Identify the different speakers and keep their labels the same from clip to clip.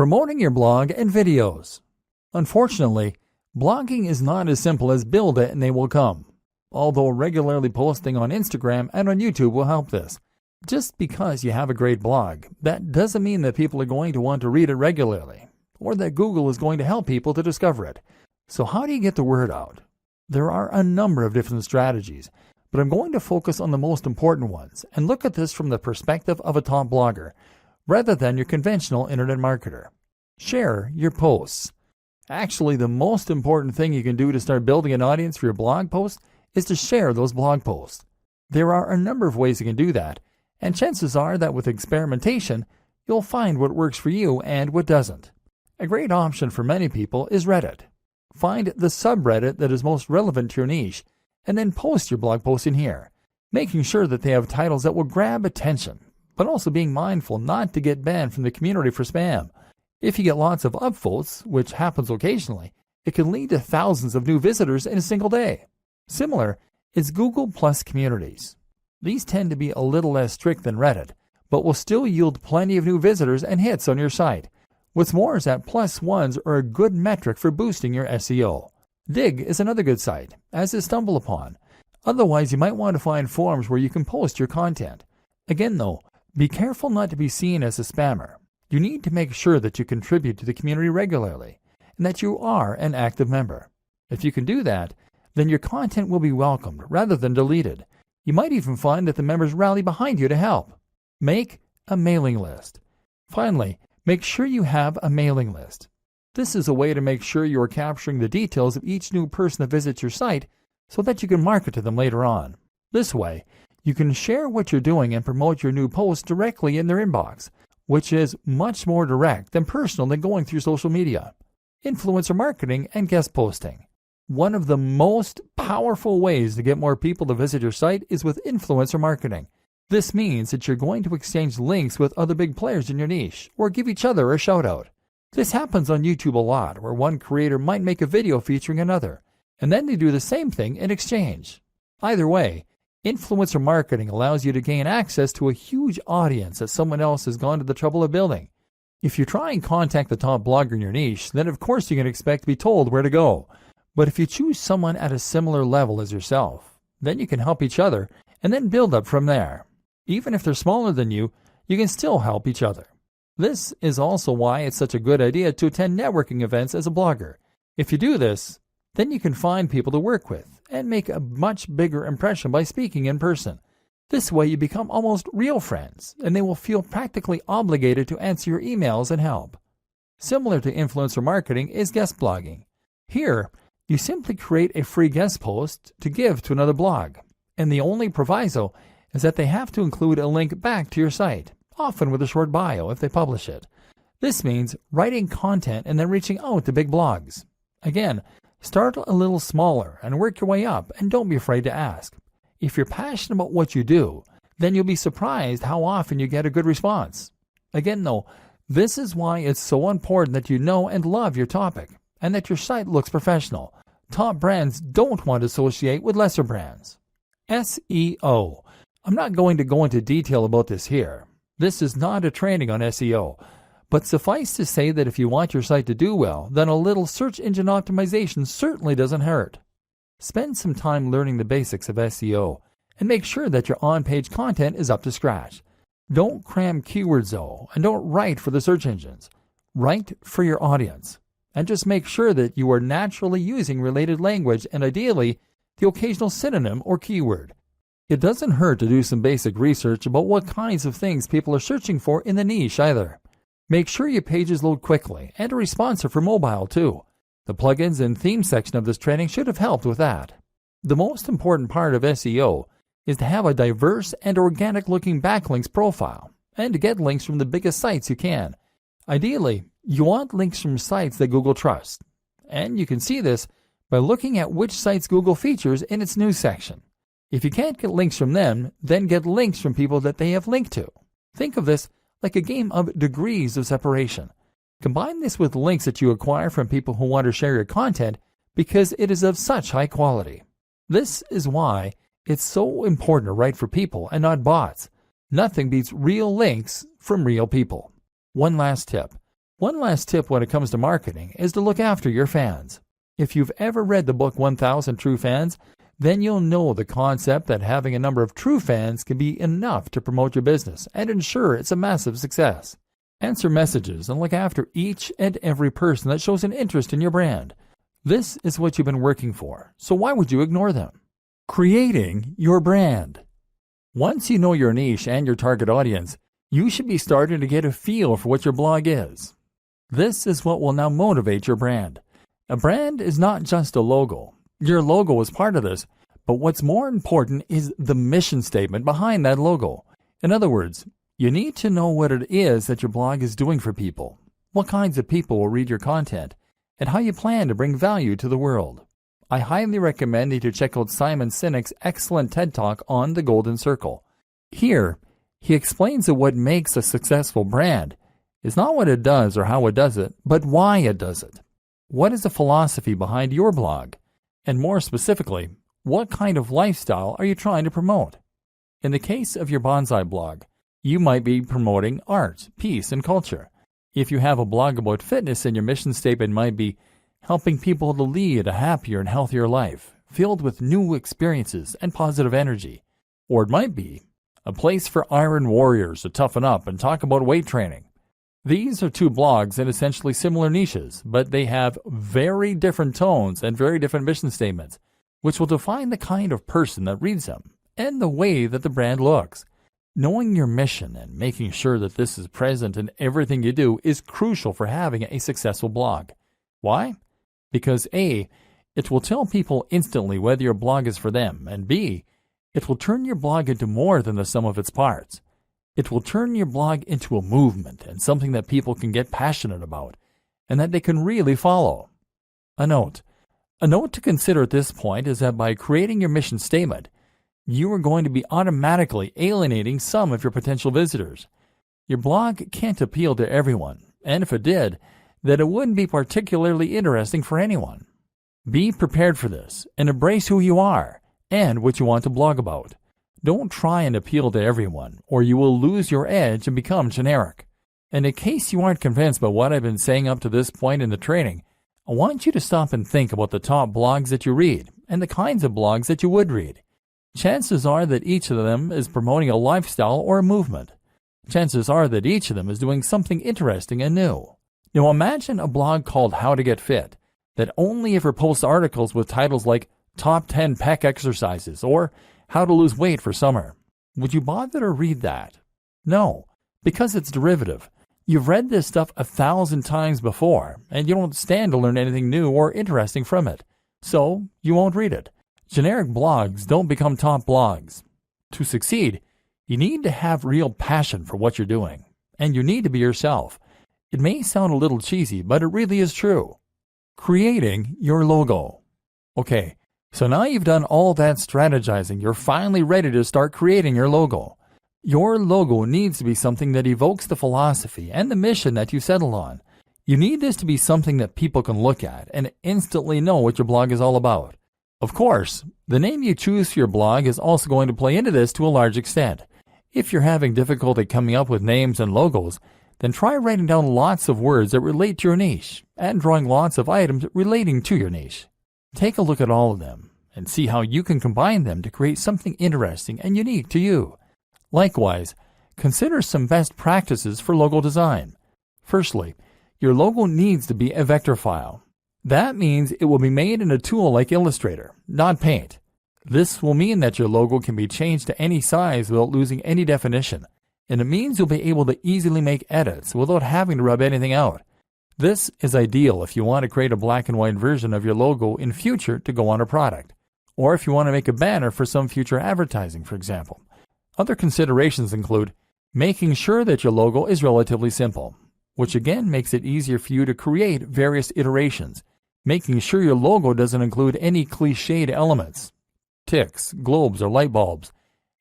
Speaker 1: Promoting your blog and videos. Unfortunately, blogging is not as simple as build it and they will come. Although regularly posting on Instagram and on YouTube will help this. Just because you have a great blog, that doesn't mean that people are going to want to read it regularly, or that Google is going to help people to discover it. So how do you get the word out? There are a number of different strategies, but I'm going to focus on the most important ones and look at this from the perspective of a top blogger, rather than your conventional internet marketer. Share your posts. Actually, the most important thing you can do to start building an audience for your blog posts is to share those blog posts. There are a number of ways you can do that, and chances are that with experimentation, you'll find what works for you and what doesn't. A great option for many people is Reddit. Find the subreddit that is most relevant to your niche, and then post your blog post in here, making sure that they have titles that will grab attention, but also being mindful not to get banned from the community for spam. If you get lots of upvotes, which happens occasionally, it can lead to thousands of new visitors in a single day. Similar is Google Plus communities. These tend to be a little less strict than Reddit, but will still yield plenty of new visitors and hits on your site. What's more is that plus ones are a good metric for boosting your SEO. Digg is another good site, as is StumbleUpon. Otherwise, you might want to find forums where you can post your content. Again though, be careful not to be seen as a spammer. You need to make sure that you contribute to the community regularly, and that you are an active member. If you can do that, then your content will be welcomed rather than deleted. You might even find that the members rally behind you to help. Make a mailing list. Finally, make sure you have a mailing list. This is a way to make sure you are capturing the details of each new person that visits your site so that you can market to them later on. This way, you can share what you're doing and promote your new posts directly in their inbox, which is much more direct and personal than going through social media. Influencer marketing and guest posting. One of the most powerful ways to get more people to visit your site is with influencer marketing. This means that you're going to exchange links with other big players in your niche, or give each other a shout out. This happens on YouTube a lot, where one creator might make a video featuring another, and then they do the same thing in exchange. Either way, influencer marketing allows you to gain access to a huge audience that someone else has gone to the trouble of building. If you try and contact the top blogger in your niche, then of course you can expect to be told where to go. But if you choose someone at a similar level as yourself, then you can help each other and then build up from there. Even if they're smaller than you, you can still help each other. This is also why it's such a good idea to attend networking events as a blogger. If you do this, then you can find people to work with and make a much bigger impression by speaking in person. This way you become almost real friends, and they will feel practically obligated to answer your emails and help. Similar to influencer marketing is guest blogging. Here, you simply create a free guest post to give to another blog, and the only proviso is that they have to include a link back to your site, often with a short bio if they publish it. This means writing content and then reaching out to big blogs. Again, start a little smaller and work your way up, and don't be afraid to ask. If you're passionate about what you do, then you'll be surprised how often you get a good response. Again though, this is why it's so important that you know and love your topic, and that your site looks professional. Top brands don't want to associate with lesser brands. SEO. I'm not going to go into detail about this here. This is not a training on SEO, but suffice to say that if you want your site to do well, then a little search engine optimization certainly doesn't hurt. Spend some time learning the basics of SEO, and make sure that your on-page content is up to scratch. Don't cram keywords though, and don't write for the search engines. Write for your audience. And just make sure that you are naturally using related language and ideally the occasional synonym or keyword. It doesn't hurt to do some basic research about what kinds of things people are searching for in the niche either. Make sure your pages load quickly and are responsive for mobile too. The plugins and theme section of this training should have helped with that. The most important part of SEO is to have a diverse and organic looking backlinks profile and to get links from the biggest sites you can. Ideally, you want links from sites that Google trusts, and you can see this by looking at which sites Google features in its news section. If you can't get links from them, then get links from people that they have linked to. Think of this like a game of degrees of separation. Combine this with links that you acquire from people who want to share your content because it is of such high quality. This is why it's so important to write for people and not bots. Nothing beats real links from real people. One last tip. One last tip when it comes to marketing is to look after your fans. If you've ever read the book 1000 True Fans, then you'll know the concept that having a number of true fans can be enough to promote your business and ensure it's a massive success. Answer messages and look after each and every person that shows an interest in your brand. This is what you've been working for, so why would you ignore them? Creating your brand. Once you know your niche and your target audience, you should be starting to get a feel for what your blog is. This is what will now motivate your brand. A brand is not just a logo. Your logo is part of this, but what's more important is the mission statement behind that logo. In other words, you need to know what it is that your blog is doing for people, what kinds of people will read your content, and how you plan to bring value to the world. I highly recommend that you check out Simon Sinek's excellent TED Talk on the Golden Circle. Here, he explains that what makes a successful brand is not what it does or how it does it, but why it does it. What is the philosophy behind your blog? And more specifically, what kind of lifestyle are you trying to promote? In the case of your bonsai blog, you might be promoting art, peace, and culture. If you have a blog about fitness, then your mission statement might be helping people to lead a happier and healthier life, filled with new experiences and positive energy. Or it might be a place for iron warriors to toughen up and talk about weight training. These are two blogs in essentially similar niches, but they have very different tones and very different mission statements, which will define the kind of person that reads them and the way that the brand looks. Knowing your mission and making sure that this is present in everything you do is crucial for having a successful blog. Why? Because A, it will tell people instantly whether your blog is for them, and B, it will turn your blog into more than the sum of its parts. It will turn your blog into a movement and something that people can get passionate about and that they can really follow. A note to consider at this point is that by creating your mission statement, you are going to be automatically alienating some of your potential visitors. Your blog can't appeal to everyone, and if it did, then it wouldn't be particularly interesting for anyone. Be prepared for this and embrace who you are and what you want to blog about. Don't try and appeal to everyone, or you will lose your edge and become generic. And in case you aren't convinced by what I've been saying up to this point in the training, I want you to stop and think about the top blogs that you read and the kinds of blogs that you would read. Chances are that each of them is promoting a lifestyle or a movement. Chances are that each of them is doing something interesting and new. Now imagine a blog called How to Get Fit that only ever posts articles with titles like Top 10 Pec Exercises or How to Lose Weight for Summer. Would you bother to read that? No, because it's derivative. You've read this stuff 1,000 times before, and you don't stand to learn anything new or interesting from it. So you won't read it. Generic blogs don't become top blogs. To succeed, you need to have real passion for what you're doing, and you need to be yourself. It may sound a little cheesy, but it really is true. Creating your logo. Okay, so now you've done all that strategizing, you're finally ready to start creating your logo. Your logo needs to be something that evokes the philosophy and the mission that you settled on. You need this to be something that people can look at and instantly know what your blog is all about. Of course, the name you choose for your blog is also going to play into this to a large extent. If you're having difficulty coming up with names and logos, then try writing down lots of words that relate to your niche and drawing lots of items relating to your niche. Take a look at all of them and see how you can combine them to create something interesting and unique to you. Likewise, consider some best practices for logo design. Firstly, your logo needs to be a vector file. That means it will be made in a tool like Illustrator, not Paint. This will mean that your logo can be changed to any size without losing any definition, and it means you'll be able to easily make edits without having to rub anything out. This is ideal if you want to create a black and white version of your logo in future to go on a product, or if you want to make a banner for some future advertising, for example. Other considerations include making sure that your logo is relatively simple, which again makes it easier for you to create various iterations. Making sure your logo doesn't include any cliched elements, ticks, globes, or light bulbs,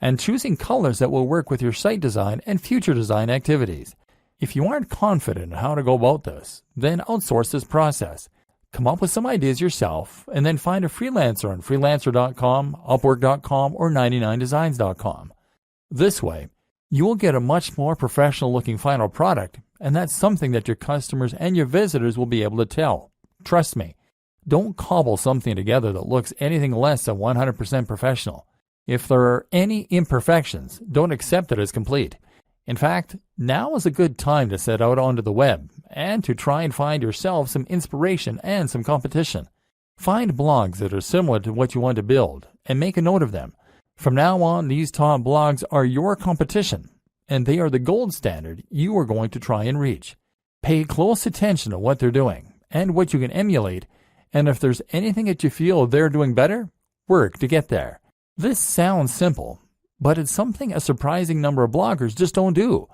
Speaker 1: and choosing colors that will work with your site design and future design activities. If you aren't confident in how to go about this, then outsource this process. Come up with some ideas yourself, and then find a freelancer on freelancer.com, upwork.com, or 99designs.com. This way, you will get a much more professional-looking final product and that's something that your customers and your visitors will be able to tell. Trust me, don't cobble something together that looks anything less than 100% professional. If there are any imperfections, don't accept it as complete. In fact, now is a good time to set out onto the web and to try and find yourself some inspiration and some competition. Find blogs that are similar to what you want to build and make a note of them. From now on, these top blogs are your competition, and they are the gold standard you are going to try and reach. Pay close attention to what they're doing and what you can emulate, and if there's anything that you feel they're doing better, work to get there. This sounds simple, but it's something a surprising number of bloggers just don't do.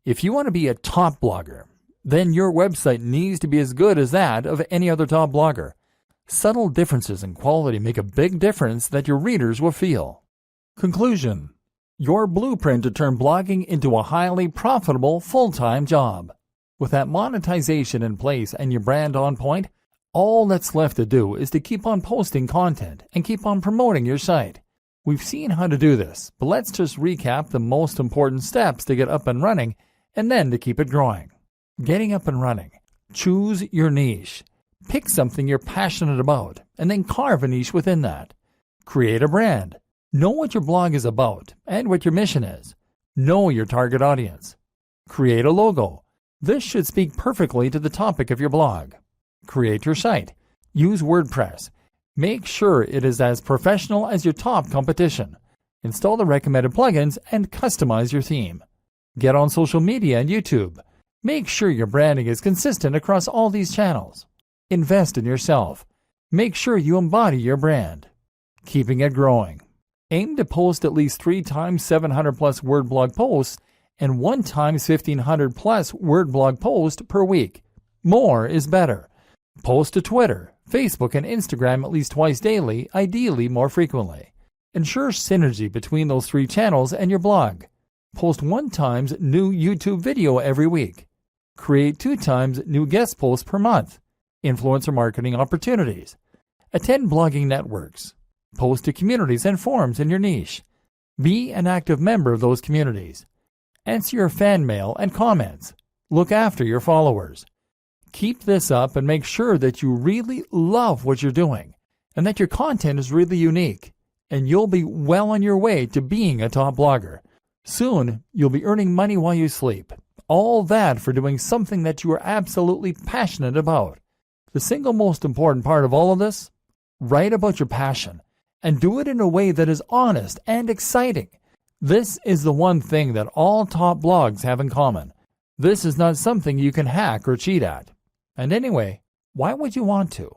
Speaker 1: If you want to be a top blogger, then your website needs to be as good as that of any other top blogger. Subtle differences in quality make a big difference that your readers will feel. Conclusion: your blueprint to turn blogging into a highly profitable full-time job. With that monetization in place and your brand on point, all that's left to do is to keep on posting content and keep on promoting your site. We've seen how to do this, but let's just recap the most important steps to get up and running and then to keep it growing. Getting up and running. Choose your niche. Pick something you're passionate about and then carve a niche within that. Create a brand. Know what your blog is about and what your mission is. Know your target audience. Create a logo. This should speak perfectly to the topic of your blog. Create your site. Use WordPress. Make sure it is as professional as your top competition. Install the recommended plugins and customize your theme. Get on social media and YouTube. Make sure your branding is consistent across all these channels. Invest in yourself. Make sure you embody your brand. Keeping it growing. Aim to post at least 3 times 700 plus word blog posts and 1 times 1500 plus word blog post per week. More is better. Post to Twitter, Facebook, and Instagram at least twice daily, ideally more frequently. Ensure synergy between those 3 channels and your blog. Post 1 times new YouTube video every week. Create 2 times new guest posts per month. Influencer marketing opportunities. Attend blogging networks. Post to communities and forums in your niche. Be an active member of those communities. Answer your fan mail and comments. Look after your followers. Keep this up and make sure that you really love what you're doing and that your content is really unique, and you'll be well on your way to being a top blogger. Soon, you'll be earning money while you sleep. All that for doing something that you are absolutely passionate about. The single most important part of all of this? Write about your passion and do it in a way that is honest and exciting. This is the one thing that all top blogs have in common. This is not something you can hack or cheat at. And anyway, why would you want to?